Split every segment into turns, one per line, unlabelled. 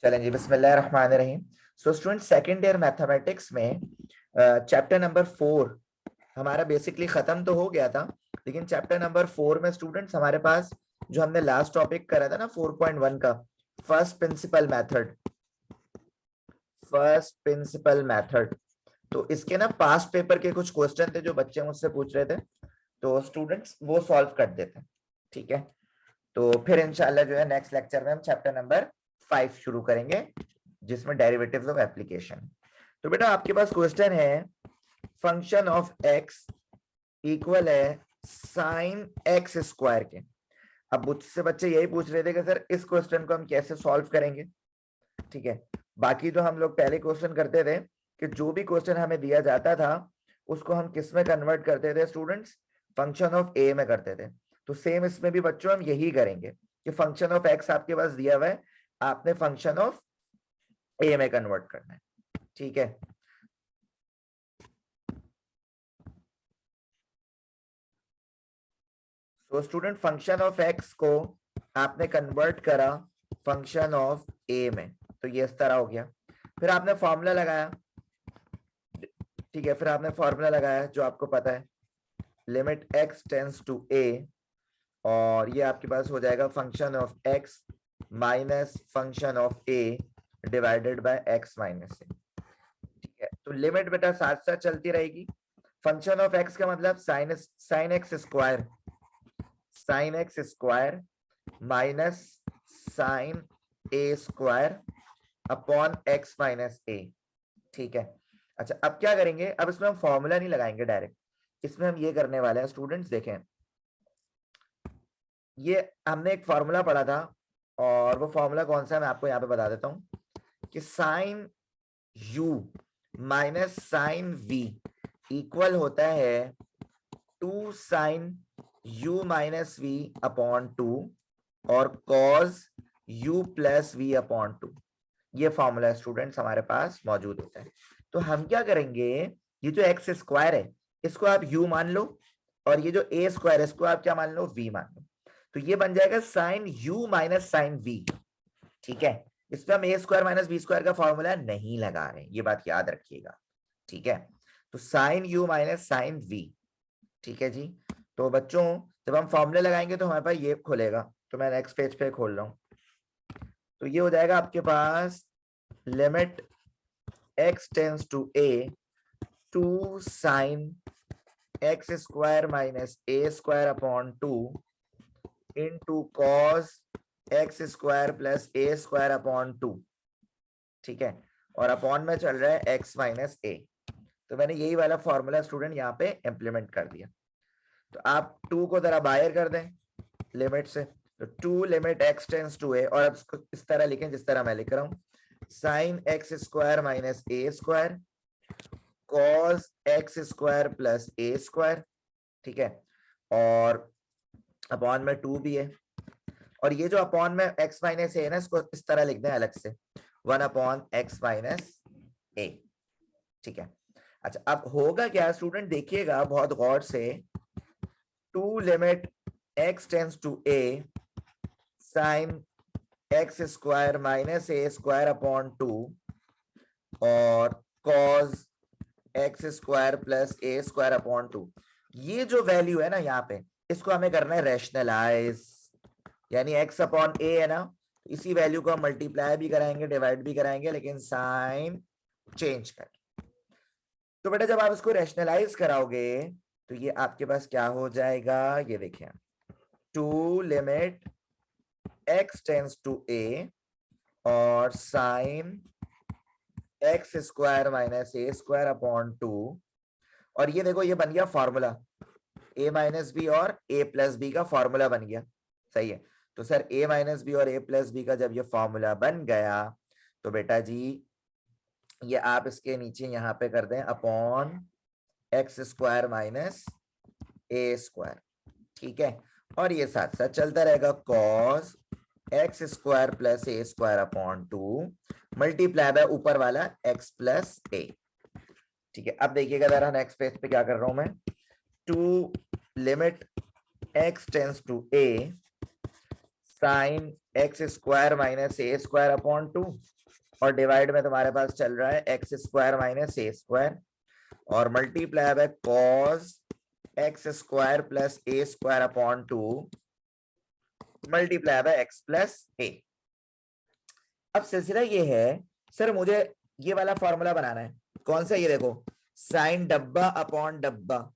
चलें जी, बिस्मिल्लाहिर्रहमानिर्रहीम। So student, second year mathematics में चैप्टर नंबर 4 हमारा बेसिकली खत्म तो हो गया था, लेकिन चैप्टर नंबर 4 में स्टूडेंट्स हमारे पास जो हमने लास्ट टॉपिक करा था ना 4.1 का फर्स्ट प्रिंसिपल मेथड, तो इसके ना पास्ट पेपर के कुछ क्वेश्चन थे जो बच्चे मुझसे पूछ रहे थे, तो स्टूडेंट्स वो सॉल्व कर देते हैं। ठीक है, तो फिर इंशाल्लाह जो है नेक्स्ट लेक्चर में हम चैप्टर नंबर 5 शुरू करेंगे, जिसमें डेरिवेटिव्स ऑफ एप्लीकेशन। तो बेटा आपके पास क्वेश्चन है, फंक्शन ऑफ एक्स इक्वल है साइन एक्स स्क्वायर के। अब मुझसे बच्चे यही पूछ रहे थे कि सर इस क्वेश्चन को हम कैसे सॉल्व करेंगे। ठीक है, बाकी जो हम लोग पहले क्वेश्चन करते थे कि जो भी क्वेश्चन हमें दिया जाता था उसको हम किस में कन्वर्ट करते थे स्टूडेंट्स, फंक्शन ऑफ ए में करते थे। तो सेम इसमें भी बच्चों हम यही करेंगे कि फंक्शन ऑफ एक्स आपके पास दिया हुआ है, आपने फंक्शन ऑफ ए में कन्वर्ट करना है। ठीक है, तो स्टूडेंट फंक्शन ऑफ एक्स को आपने कन्वर्ट करा फंक्शन ऑफ ए में, तो ये इस तरह हो गया। फिर आपने फॉर्मूला लगाया, ठीक है, फिर आपने फॉर्मूला लगाया जो आपको पता है, limit x tends to a, और ये आपके पास हो जाएगा function of x minus function of a divided by x minus a। ठीक है, तो लिमिट बेटा साथ साथ चलती रहेगी। फंक्शन ऑफ x का मतलब sine x square minus sine a square upon x minus a. ठीक है, अच्छा अब क्या करेंगे, अब इसमें हम फॉर्मूला नहीं लगाएंगे डायरेक्ट, इसमें हम ये करने वाले हैं स्टूडेंट्स, देखें ये हमने एक फॉर्मूला पढ़ा था, और वो फॉर्मूला कौन सा है मैं आपको यहाँ पे बता देता हूं कि sine u minus sine v equal होता है 2 sine u minus v upon 2 और cos u plus v upon 2। ये फॉर्मूला स्टूडेंट्स हमारे पास मौजूद होता है। तो हम क्या करेंगे, ये जो एक्स स्क्वायर है इसको आप u मान लो, और ये जो a स्क्वायर है इसको आप क्या मान लो, v मान लो। तो ये बन जाएगा sine u minus sine v। ठीक है, इसमें हम A square minus B square का फॉर्मूला नहीं लगा रहे हैं, ये बात याद रखिएगा। ठीक है, तो sine u minus sine v। ठीक है जी, तो बच्चों जब हम फॉर्मूले लगाएंगे तो हमारे पास ये खुलेगा, तो मैं नेक्स्ट पेज पे खोल रहा हूं, तो ये हो जाएगा आपके पास limit x tends to a 2 sine x square minus A square upon 2 into cos x square plus A square upon 2। ठीक है, और अपॉन में चल रहा है एक्स माइनस ए। तो मैंने यही वाला फॉर्मूला स्टूडेंट यहाँ पे इंप्लीमेंट कर दिया। तो आप 2 को जरा बाहर कर दें लिमिट से, तो 2 लिमिट x टेंस टू ए, और अब इसको इस तरह लिखें जिस तरह मैं लिख रहा हूँ, साइन एक्स स्क्वायर माइनस ए square cos x square plus ए स्क्वायर। ठीक है, और अपॉन में 2 भी है, और ये जो अपॉन में x माइनस ए है ना, इसको इस तरह लिख दें अलग से, 1 अपॉन एक्स माइनस ए। ठीक है, अच्छा अब होगा क्या स्टूडेंट, देखिएगा बहुत गौर से, 2 limit x tends to a sine x square minus A square upon 2 और कॉस एक्स स्क्वायर प्लस ए स्क्वायर अपॉन 2। ये जो वैल्यू है ना यहाँ पे, इसको हमें करना है रैशनलाइज, यानी x अपॉन ए है ना, इसी वैल्यू को हम मल्टीप्लाई भी कराएंगे डिवाइड भी कराएंगे, लेकिन साइन चेंज कर। तो बेटा जब आप इसको रैशनलाइज कराओगे तो ये आपके पास क्या हो जाएगा, ये देखिए 2 limit x tends to a और साइन एक्स स्क्वायर माइनस ए स्क्वायर अपॉन 2, और ये देखो ये बन गया फॉर्मूला a माइनस बी और a प्लस बी का फॉर्मूला बन गया। सही है, तो सर a माइनस बी और a प्लस बी का जब ये फॉर्मूला बन गया तो बेटा जी ये आप इसके नीचे यहाँ पे कर दें अपॉन एक्स स्क्वायर माइनस ए स्क्वायर। ठीक है, और ये साथ साथ चलता रहेगा कॉस एक्स स्क्वायर प्लस ए स्क्वायर अपॉन 2 मल्टीप्लाई बाय ऊपर वाला एक्स प्लस ए। ठीक है, अब देखिएगा जरा नेक्स्ट पेज पे क्या कर रहा हूं मैं, 2 limit x tends to a sine x square minus A square upon 2 और डिवाइड में तुम्हारे पास चल रहा है एक्स स्क्वायर माइनस ए स्क्वायर और multiply by cos x square plus A square upon 2 multiply by x plus a. अब सिलसिला ये है सर मुझे ये वाला फॉर्मूला बनाना है। कौन सा? ये देखो, साइन डब्बा अपॉन डब्बा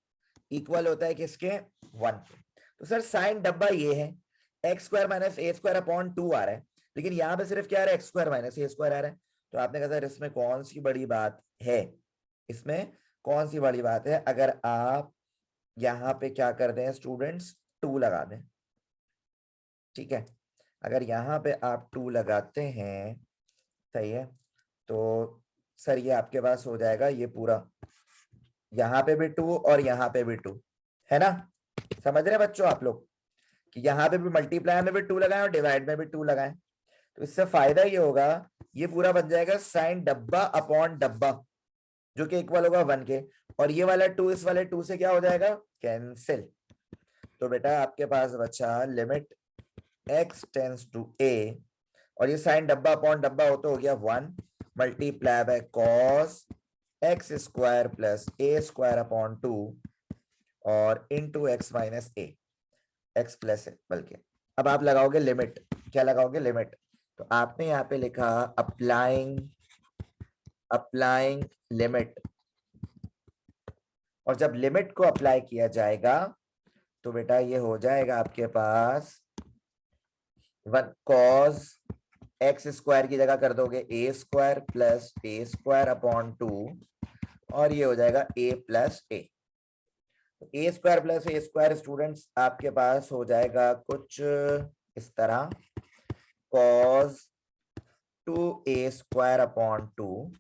इक्वल होता है किसके? 1 के। तो सर साइन डब्बा ये है, एक्स स्क्वायर माइनस ए स्क्वायर अपॉन 2 आ रहा है, लेकिन यहाँ पे सिर्फ क्या आ रहा है? एक्स स्क्वायर माइनस ए स्क्वायर आ रहा है। तो आपने कहा सर इसमें कौन सी बड़ी बात है? इसमें कौन सी बड़ी बात है? अगर आप यहाँ पे क्या कर दें स्टूडेंट्स, 2 लगा दें, ठीक है। अगर यहाँ पे आप 2 लगाते हैं, सही है, तो सर ये आपके पास हो जाएगा ये पूरा, यहाँ पे भी 2 और यहाँ पे भी 2, है ना? समझ रहे बच्चों आप लोग कि यहाँ पे भी मल्टीप्लाई में भी 2 लगाएं और डिवाइड में भी 2 लगाएं। तो इससे फायदा ये होगा, ये पूरा बन जाएगा साइन डब्बा अपॉन डब्बा जो कि इक्वल होगा 1 के, और ये वाला 2 इस वाले 2 से क्या हो जाएगा? कैंसिल। तो बेटा आपके पास बचा limit x tends to a और ये साइन डब्बा अपॉन डब्बा हो तो हो गया 1 multiply by cos x square plus A square upon 2 और इनटू एक्स माइनस ए, एक्स प्लस ए बल्कि। अब आप लगाओगे लिमिट, क्या लगाओगे? लिमिट। तो आपने यहाँ पे लिखा अप्लाइंग लिमिट, और जब लिमिट को अप्लाई किया जाएगा तो बेटा ये हो जाएगा आपके पास 1 cos एक्स स्क्वायर की जगह कर दोगे ए स्क्वायर प्लस ए स्क्वायर अपॉन 2 और ये हो जाएगा ए प्लस ए। ए स्क्वायर प्लस ए स्क्वायर स्टूडेंट्स आपके पास हो जाएगा कुछ इस तरह, cos 2a स्क्वायर अपॉन 2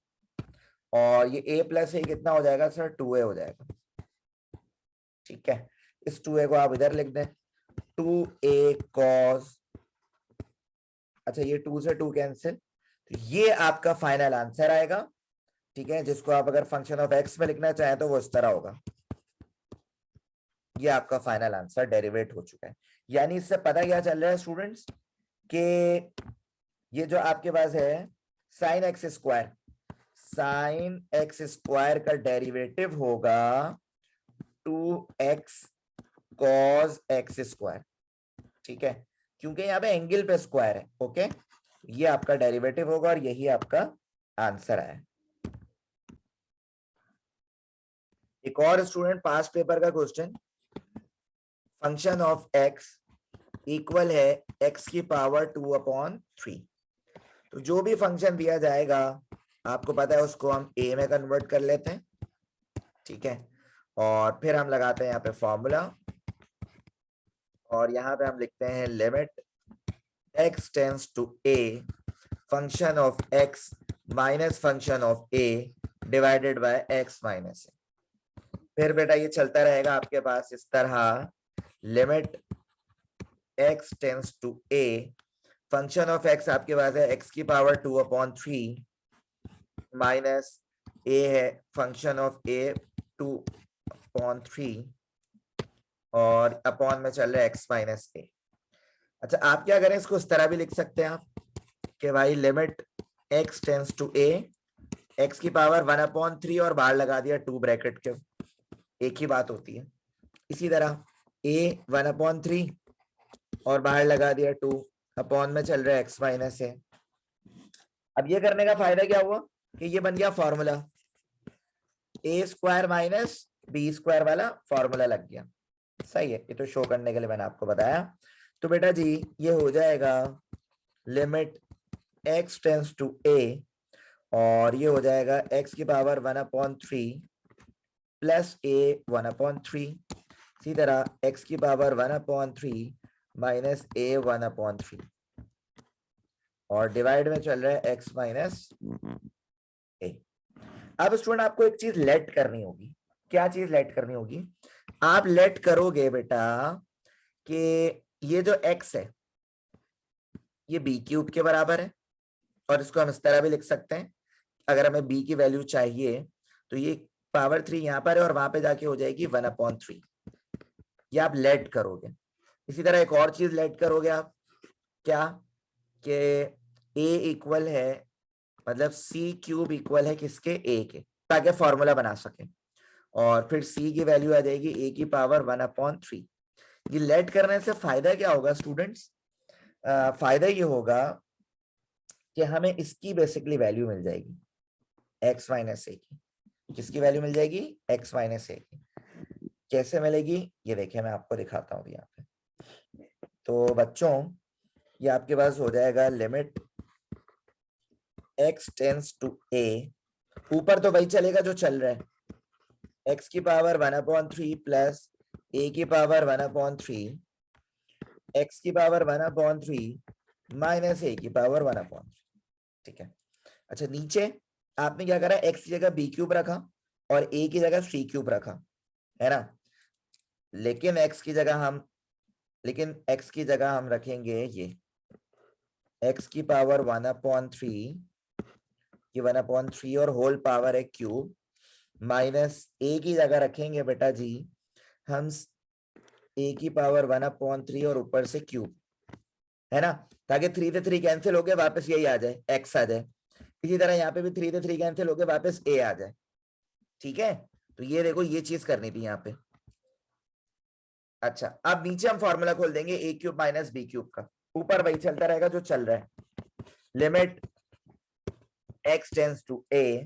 और ये a प्लस ए कितना हो जाएगा सर? 2a हो जाएगा, ठीक है। इस 2a को आप इधर लिख दें, 2a cos, अच्छा ये 2 से 2 कैंसिल, तो ये आपका फाइनल आंसर आएगा, ठीक है। जिसको आप अगर फंक्शन ऑफ एक्स में लिखना चाहें तो वो इस तरह होगा। ये आपका फाइनल आंसर डेरिवेट हो चुका है। यानी इससे पता क्या चल रहा है स्टूडेंट्स कि ये जो आपके पास है साइन एक्स स्क्वायर का डेरिवेटिव होगा 2x cos एक्स स्क्वायर, ठीक है, क्योंकि यहाँ पे एंगल पे स्क्वायर है। ओके, ये आपका डेरिवेटिव होगा और यही आपका आंसर है। एक और स्टूडेंट पास्ट पेपर का question, function of x equal है एक्स की पावर 2/3। तो जो भी फंक्शन दिया जाएगा आपको पता है उसको हम ए में कन्वर्ट कर लेते हैं, ठीक है, और फिर हम लगाते हैं यहाँ पे फॉर्मूला और यहाँ पे हम लिखते हैं limit x tends to a function of x minus function of a divided by x minus a। फिर बेटा ये चलता रहेगा आपके पास इस तरह, limit x tends to a function of x आपके पास है x की पावर 2/3 माइनस a है फंक्शन ऑफ a 2/3 और अपॉन में चल रहा है x माइनस a। अच्छा आप क्या करें, इसको इस तरह भी लिख सकते हैं आप कि भाई limit x tends to a, x की पावर 1/3 और बाहर लगा दिया 2 ब्रैकेट के, एक ही बात होती है। इसी तरह a 1/3 और बाहर लगा दिया 2, अपॉन में चल रहा है x माइनस a। अब ये करने का फायदा क्या हुआ कि ये बन गया formula, a square minus b square वाला फॉर्मूला लग गया। सही है, ये तो शो करने के लिए मैंने आपको बताया। तो बेटा जी ये हो जाएगा limit x tends to a और ये हो जाएगा x की पावर 1/3 प्लस a 1/3, इसी तरह x की पावर 1/3 माइनस a 1/3 और डिवाइड में चल रहा है x माइनस a। अब स्टूडेंट आपको एक चीज लेट करनी होगी। क्या चीज लेट करनी होगी? आप लेट करोगे बेटा कि ये जो x है ये b³ के बराबर है, और इसको हम इस तरह भी लिख सकते हैं, अगर हमें b की वैल्यू चाहिए तो ये पावर 3 यहाँ पर है और वहां पे जाके हो जाएगी 1/3। ये आप लेट करोगे। इसी तरह एक और चीज लेट करोगे आप क्या कि a इक्वल है, मतलब c क्यूब इक्वल है किसके, a के, ताकि फॉर्मूला बना सके। और फिर c की वैल्यू आ जाएगी a की पावर 1/3। ये लेट करने से फायदा क्या होगा स्टूडेंट्स? फायदा ये होगा कि हमें इसकी बेसिकली वैल्यू मिल जाएगी x माइनस ए की। किसकी वैल्यू मिल जाएगी? x माइनस ए की। कैसे मिलेगी ये देखिए, मैं आपको दिखाता हूँ यहाँ पे। तो बच्चों ये आपके पास हो जाएगा limit x tends to a, ऊपर तो वही चलेगा जो चल रहा है, x की पावर 1/3 प्लस a की पावर 1/3, x की पावर 1/3 माइनस a की पावर 1/3। ठीक है। अच्छा, नीचे आपने क्या करा, x की जगह b क्यूब रखा और a की जगह c क्यूब रखा, है ना। लेकिन x की जगह हम रखेंगे ये x की पावर 1/3, ये 1/3 और होल पावर है क्यूब, माइनस a की जगह रखेंगे बेटा जी हम a की पावर 1/3 और ऊपर से क्यूब, है ना, ताकि 3 से 3 कैंसिल होके वापस यही आ जाए, x आ जाए। इसी तरह यहाँ पे भी 3 से 3 कैंसिल होके वापस a आ जाए। ठीक है, तो ये देखो ये चीज करनी थी यहाँ पे। अच्छा, अब नीचे हम फॉर्मूला खोल देंगे a cube minus b cube का, ऊपर वही चलता रहेगा जो चल रहा है। Limit x tends to a,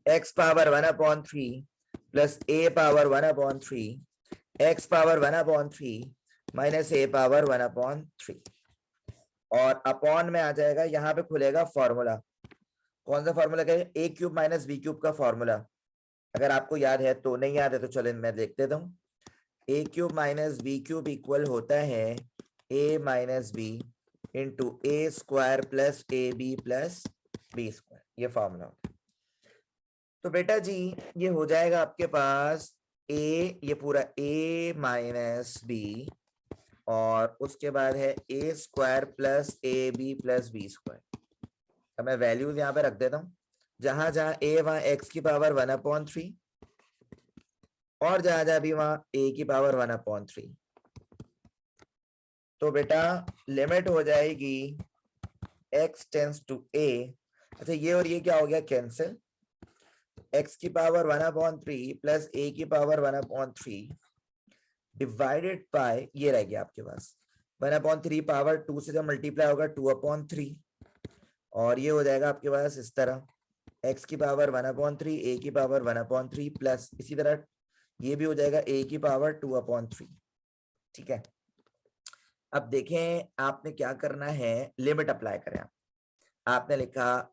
x power 1/3 plus a power 1/3, x power 1/3 minus a power 1/3, और अपॉन में आ जाएगा, यहाँ पे खुलेगा फॉर्मूला। कौन सा फॉर्मूला का? a cube minus b cube का फॉर्मूला। अगर आपको याद है तो, नहीं याद है तो चलो मैं देख देता हूँ। a cube minus b cube equal होता है a माइनस b into a square plus a b plus b square, ये फॉर्मूला होता है। तो बेटा जी ये हो जाएगा आपके पास a, ये पूरा a माइनस b, और उसके बाद है a square plus a b plus b square. अब मैं वैल्यूज यहाँ पे रख देता हूँ, जहां जहां a वहां x की पावर 1/3, और जहां जहां भी वहां a की पावर 1/3। तो बेटा लिमिट हो जाएगी x टेंड्स टू a। अच्छा, ये और ये क्या हो गया, कैंसिल। x की पावर 1/3 प्लस a की पावर 1/3 डिवाइडेड बाय, ये रह गया आपके पास 1/3, पावर 2 से जब मल्टीप्लाई होगा 2/3, और ये हो जाएगा आपके पास इस तरह x की पावर 1/3, a की पावर 1/3 प्लस इसी तरह ये भी हो जाएगा a की पावर 2/3। ठीक है, अब देखें आपने क्या करना है, लिमिट अप्लाई करें। आपने लिखा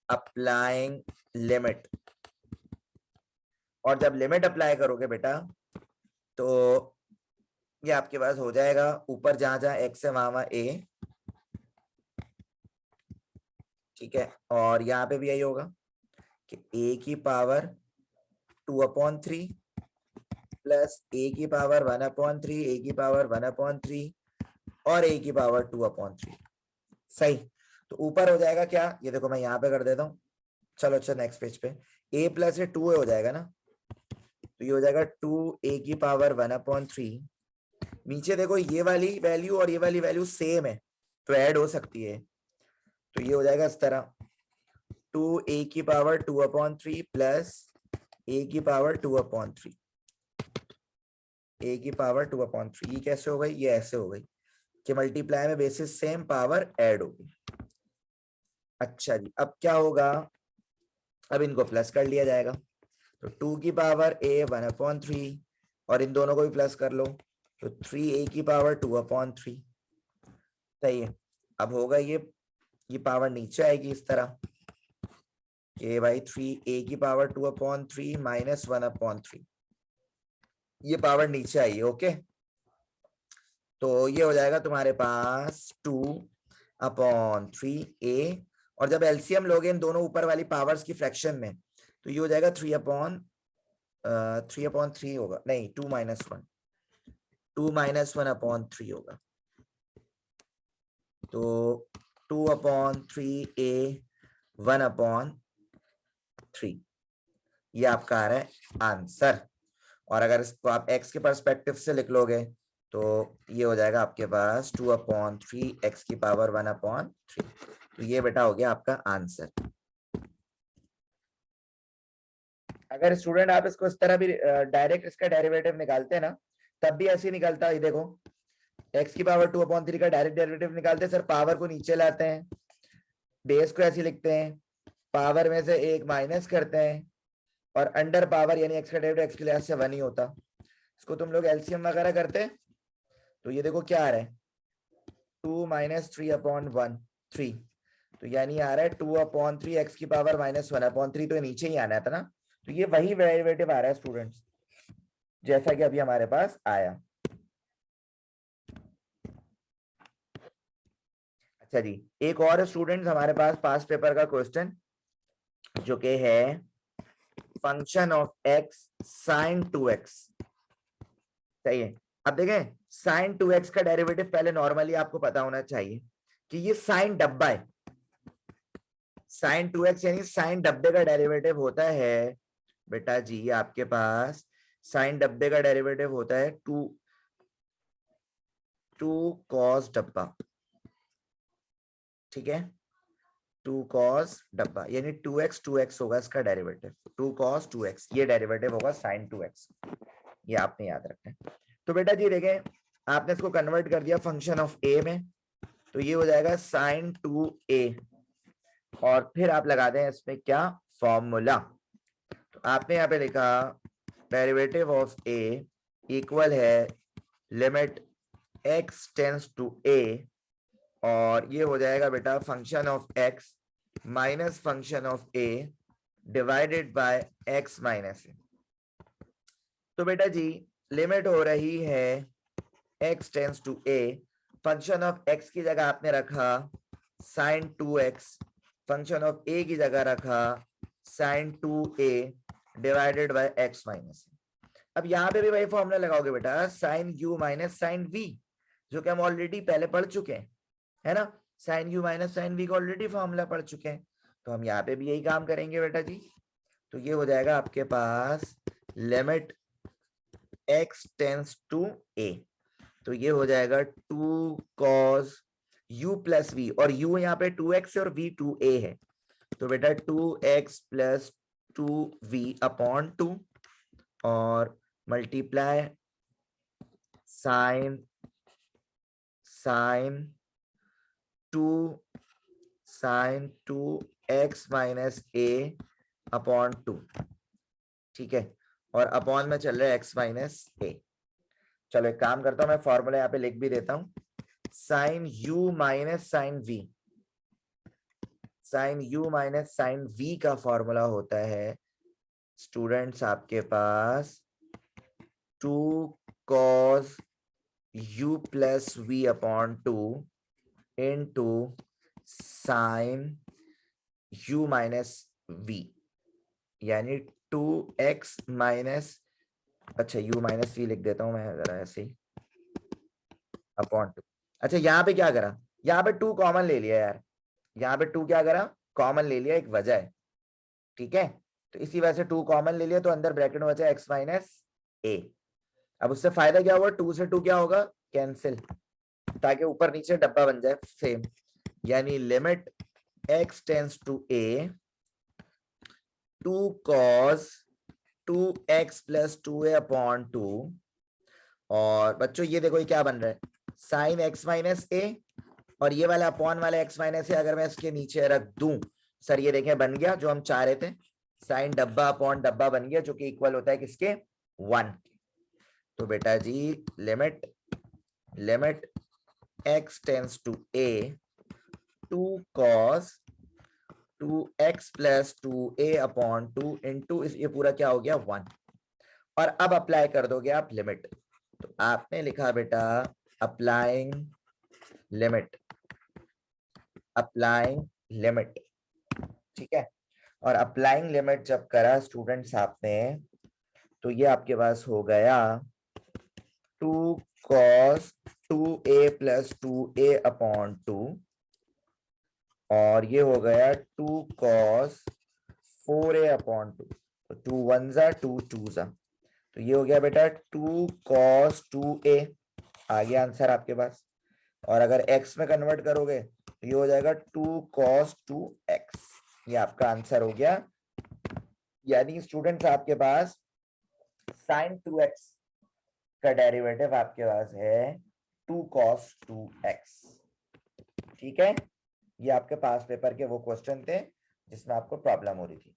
अप्लाइंग लिमिट, और जब लिमिट अप्लाई करोगे बेटा तो ये आपके पास हो जाएगा, ऊपर जहां जहां x है वहां वहां a, ठीक है, और यहाँ पे भी यही होगा कि a की पावर 2/3 प्लस a की पावर 1/3, a की पावर 1/3 और a की पावर 2/3। सही, तो ऊपर हो जाएगा क्या, ये देखो मैं यहाँ पे कर देता हूँ। चलो अच्छा, नेक्स्ट पेज पे a प्लस 2 हो जाएगा ना, तो ये हो जाएगा 2a की पावर 1/3। नीचे देखो ये वाली वैल्यू और ये वाली वैल्यू सेम है तो ऐड हो सकती है, तो ये हो जाएगा इस तरह 2a की पावर 2/3 प्लस a की पावर 2/3, a की पावर 2/3। ये कैसे हो गई, ये ऐसे हो गई कि मल्टीप्लाई में बेसिस सेम, पावर ऐड होगी। अच्छा जी, अब क्या होगा, अब इनको प्लस कर लिया जाएगा, तो 2 की पावर a 1/3 और इन दोनों को भी प्लस कर लो, तो 3a की पावर 2/3। सही है, अब होगा ये पावर नीचे आएगी इस तरह कि भाई 3a की पावर 2/3 माइनस 1/3, ये पावर नीचे आई। ओके, तो ये हो जाएगा तुम्हारे पास 2/3a, और जब एलसीएम लोगे इन दोनों ऊपर वाली पावर्स की फ्रैक्शन में, तो ये हो जाएगा 3/3 होगा, नहीं 2 माइनस 1/3 होगा, तो 2/3a 1/3, ये आपका आ रहा है आंसर। और अगर इसको आप x के पर्सपेक्टिव से लिख लोगे तो ये हो जाएगा आपके पास 2/3 x की पावर 1/3। तो ये बेटा हो गया आपका आंसर। अगर स्टूडेंट आप इसको इस तरह भी डायरेक्ट इसका डेरिवेटिव निकालते हैं ना, तब भी ऐसे ही निकलता है। ये देखो x की पावर 2/3 का डायरेक्ट डेरिवेटिव निकालते हैं सर, पावर को नीचे लाते हैं, बेस को ऐसे लिखते हैं, पावर में से एक माइनस करते हैं, और अंडर पावर यानी x का डेरिवेटिव x के लिहाज से 1 ही होता। इसको तुम लोग एलसीएम वगैरह करते हैं तो ये देखो क्या आ रहा है, 2 - 3/1 3, तो यानी आ रहा है 2/3 x की पावर -1/3, तो नीचे ही आना था ना। तो ये वही डेरिवेटिव आ रहा है स्टूडेंट्स, जैसा कि अभी हमारे पास आया। अच्छा जी, एक और स्टूडेंट्स हमारे पास पास पेपर का क्वेश्चन जो कि है function of x sin 2x। सही है। अब देखें sin 2x का डेरिवेटिव पहले नॉर्मली आपको पता होना चाहिए कि ये साइन डब्बा है। sin 2x यानी साइन डब्बे का डेरिवेटिव होता है बेटा जी आपके पास, साइन डब्बे का डेरिवेटिव होता है 2 cos डब्बा। ठीक है, 2 cos डब्बा यानी 2x होगा इसका डेरिवेटिव, 2 cos 2x ये डेरिवेटिव होगा sin 2x। ये आपने याद रखना है। तो बेटा जी देखें, आपने इसको कन्वर्ट कर दिया फंक्शन ऑफ a में, तो ये हो जाएगा sin 2a, और फिर आप लगा दें इसमें क्या फॉर्मूला। तो आपने यहाँ पे लिखा डेरिवेटिव ऑफ a इक्वल है limit x tends to a, और ये हो जाएगा बेटा function of x minus function of a divided by x minus a। तो बेटा जी लिमिट हो रही है x tends to a, function of x की जगह आपने रखा sin 2x, function of a की जगह रखा sin 2a divided by x minus a। अब यहाँ पे भी वही फॉर्मूला लगाओगे बेटा sin u minus sin v, जो कि हम ऑलरेडी पहले पढ़ चुके हैं, है ना। sin u minus sin v का ऑलरेडी फॉर्मूला पढ़ चुके हैं, तो हम यहाँ पे भी यही काम करेंगे बेटा जी। तो ये हो जाएगा आपके पास limit x tends to a, तो ये हो जाएगा 2 cos u प्लस v, और u यहाँ पे 2x है और v 2a है, तो बेटा 2x प्लस 2v/2 और multiply sign 2x minus a/2। ठीक है, और अपॉन में चल रहा है x माइनस a। चलो एक काम करता हूं, मैं फॉर्मूला यहाँ पे लिख भी देता हूं, sine u minus sine v, sine u minus sine v का फॉर्मूला होता है स्टूडेंट्स आपके पास 2 cos u plus v/2 into sine u minus v, यानी 2x माइनस, अच्छा u माइनस v लिख देता हूं मैं जरा ऐसे ही, अपॉन 2। अच्छा यहाँ पे क्या करा, यहाँ पे 2 कॉमन ले लिया यार, यहाँ पे 2 क्या करा कॉमन ले लिया, एक वजह है। ठीक है, तो इसी वजह से 2 कॉमन ले लिया, तो अंदर ब्रैकेट में बचा x माइनस a। अब उससे फायदा क्या हुआ, 2 से 2 क्या होगा कैंसिल, ताकि ऊपर नीचे डब्बा बन जाए सेम, यानी limit x tends to a 2 cos 2x plus 2a/2, और बच्चों ये देखो ये क्या बन रहा है साइन x माइनस a, और ये वाला अपॉन वाला x माइनस a अगर मैं इसके नीचे रख दूं सर, ये देखें बन गया जो हम चाह रहे थे, साइन डब्बा अपॉन डब्बा बन गया, जो कि इक्वल होता है किसके 1। तो बेटा जी limit x tends to a 2 cos 2x plus 2a/2 into ये पूरा क्या हो गया 1, और अब अप्लाई कर दोगे आप लिमिट। तो आपने लिखा बेटा अप्लाइंग लिमिट, ठीक है, और अप्लाइंग लिमिट जब करा स्टूडेंट्स आपने, तो ये आपके पास हो गया 2 cos 2a प्लस 2a/2, और ये हो गया 2 cos 4a/2, तो 2 1 जा 2 2 जा, तो ये हो गया बेटा 2 cos 2a आ गया आंसर आपके पास। और अगर x में कन्वर्ट करोगे तो ये हो जाएगा 2 cos 2x। ये आपका आंसर हो गया। यानी स्टूडेंट्स आपके पास sin 2x का डेरिवेटिव आपके पास है 2 cos 2x। ठीक है, ये आपके पास पेपर के वो क्वेश्चन थे जिसमें आपको प्रॉब्लम हो रही थी।